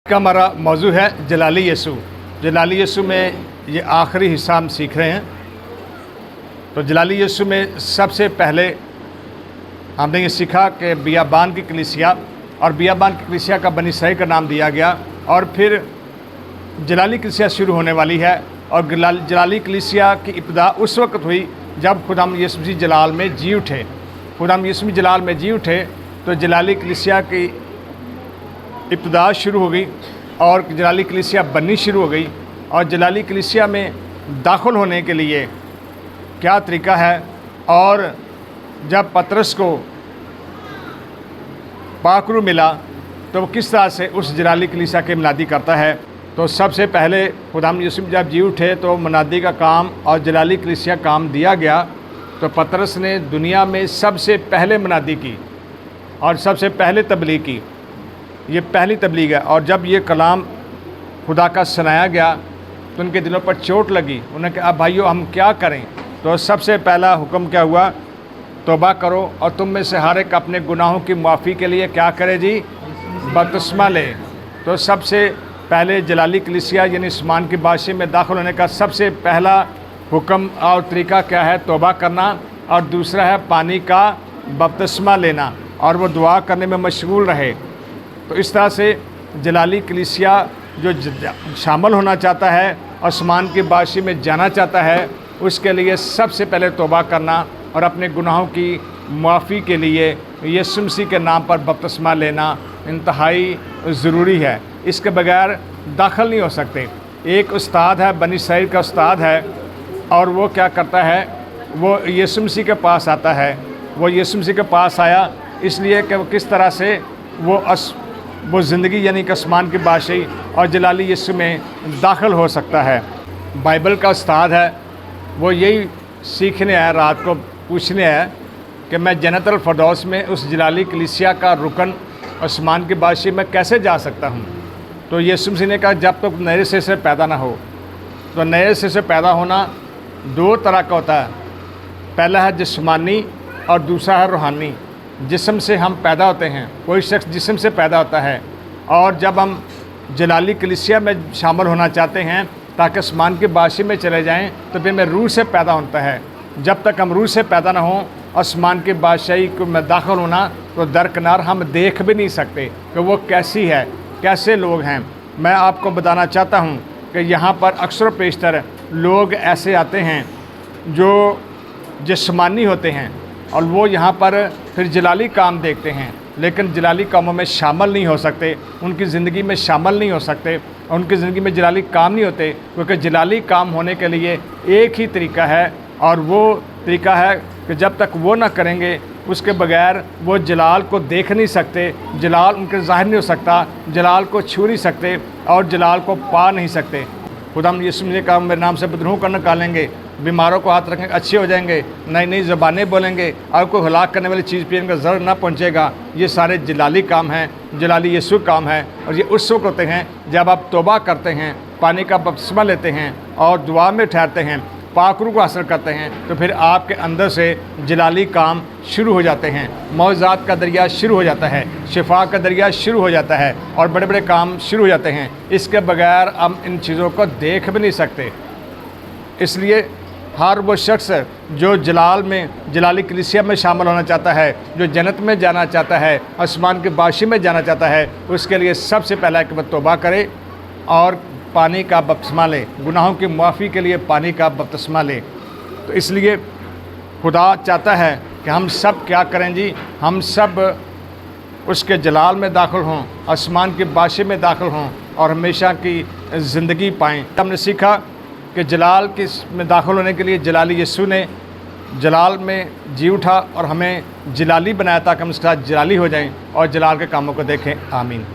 का हमारा मौजू है जलाली यसु। जलाली यसु में ये आखिरी हिस्सा हम सीख रहे हैं। तो जलाली यसु में सबसे पहले हमने ये सीखा कि बियाबान की कलीसिया, और बियाबान की कलीसिया का बनी इसराइल का नाम दिया गया, और फिर जलाली कलीसिया शुरू होने वाली है। और जलाली कलीसिया की इब्तिदा उस वक्त हुई जब खुदाम यीशु मसीह जलाल में जी उठे। खुदाम यीशु मसीह जलाल में जी उठे तो जलाली कलीसिया की इब्तिदा शुरू हो गई और जलाली कलीसिया बननी शुरू हो गई। और जलाली कलीसिया में दाखिल होने के लिए क्या तरीका है, और जब पतरस को पाकरू मिला तो वो किस तरह से उस जलाली कलीसिया की मुनादी करता है। तो सबसे पहले खुदाम यीशु जब जी उठे तो मुनादी का काम और जलाली कलीसिया काम दिया गया। तो पतरस ने दुनिया में सबसे पहले मुनादी की और सबसे पहले तबलीग की। ये पहली तबलीग है। और जब ये कलाम खुदा का सुनाया गया तो उनके दिलों पर चोट लगी। उन्होंने कहा अब भाइयों हम क्या करें। तो सबसे पहला हुक्म क्या हुआ, तौबा करो और तुम में से हर एक अपने गुनाहों की माफ़ी के लिए क्या करे जी, बपतिस्मा ले। तो सबसे पहले जलाली कलीसिया यानी आसमान की बादशाही में दाखिल होने का सबसे पहला हुक्म और तरीका क्या है, तौबा करना, और दूसरा है पानी का बपतिस्मा लेना, और वो दुआ करने में मशगूल रहे। तो इस तरह से जलाली कलीसिया जो शामिल होना चाहता है, आसमान की बादशाही में जाना चाहता है, उसके लिए सबसे पहले तौबा करना और अपने गुनाहों की माफ़ी के लिए यीशु मसीह के नाम पर बपतिस्मा लेना इंतहाई ज़रूरी है। इसके बगैर दाखिल नहीं हो सकते। एक उस्ताद है, बनी इसराइल का उस्ताद है, और वो क्या करता है, वो यीशु मसीह के पास आता है। वो यीशु मसीह के पास आया इसलिए कि वो किस तरह से वो ज़िंदगी यानी कि आसमान की बादशाही और जलाली यीशु में दाखिल हो सकता है। बाइबल का उस्ताद है, वो यही सीखने आया, रात को पूछने आया कि मैं जन्नतुल फिरदौस में उस जलाली कलीसिया का रुकन आसमान की बादशाही में कैसे जा सकता हूँ। तो यीशु मसीह ने कहा जब तक नए सिरे से पैदा ना हो। तो नए सिरे से पैदा होना दो तरह का होता है, पहला है जिस्मानी और दूसरा है रूहानी। जिस्म से हम पैदा होते हैं, कोई शख्स जिस्म से पैदा होता है, और जब हम जलाली कलीसिया में शामिल होना चाहते हैं ताकि आसमान की बादशाही में चले जाएं, तो फिर में रूह से पैदा होता है। जब तक हम रूह से पैदा ना हों आसमान की बादशाही को में दाखिल होना तो दरकिनार हम देख भी नहीं सकते कि वो कैसी है, कैसे लोग हैं। मैं आपको बताना चाहता हूँ कि यहाँ पर अक्सर पेशतर लोग ऐसे आते हैं जो जिस्मानी होते हैं, और वो यहाँ पर फिर जलाली काम देखते हैं, लेकिन जलाली कामों में शामिल नहीं हो सकते, उनकी ज़िंदगी में शामिल नहीं हो सकते, और उनकी ज़िंदगी में जलाली काम नहीं होते। क्योंकि जलाली काम होने के लिए एक ही तरीका है, और वो तरीका है कि जब तक वो ना करेंगे उसके बगैर वो जलाल को देख नहीं सकते, जलाल उनके ज़ाहिर नहीं हो सकता, जलाल को छू नहीं सकते और जलाल को पा नहीं सकते। खुदाम यीशु ने कहा मेरे नाम से बदरूह को निकालेंगे, बीमारों को हाथ रखेंगे अच्छे हो जाएंगे, नई नई ज़बानें बोलेंगे, और कोई हलाक करने वाली चीज़ पीने का ज़रूर ना पहुँचेगा। ये सारे जलाली काम हैं, जलाली यीशु काम है। और ये उस वक्त होते हैं जब आप तौबा करते हैं, पानी का बपतिस्मा लेते हैं और दुआ में ठहरते हैं, पाकरू को हासिल करते हैं, तो फिर आपके अंदर से जलाली काम शुरू हो जाते हैं। मौज़ात का दरिया शुरू हो जाता है, शिफा का दरिया शुरू हो जाता है, और बड़े बड़े काम शुरू हो जाते हैं। इसके बगैर हम इन चीज़ों को देख भी नहीं सकते। इसलिए हर वो शख्स जो जलाली कलीसिया में शामिल होना चाहता है, जो जन्नत में जाना चाहता है, आसमान की बादशाही में जाना चाहता है, उसके लिए सबसे पहला कि वह तौबा करे और पानी का बपतिस्मा ले, गुनाहों की माफ़ी के लिए पानी का बपतिस्मा ले। तो इसलिए खुदा चाहता है कि हम सब क्या करें जी, हम सब उसके जलाल में दाखिल हों, आसमान की बादशाही में दाखिल हों और हमेशा की ज़िंदगी पाएँ। हमने सीखा कि जलाल में दाखिल होने के लिए जलाली यीशु ने जलाल में जी उठा और हमें जलाली बनाया ताकि हम उसके साथ जलाली हो जाएं और जलाल के कामों को देखें। आमीन।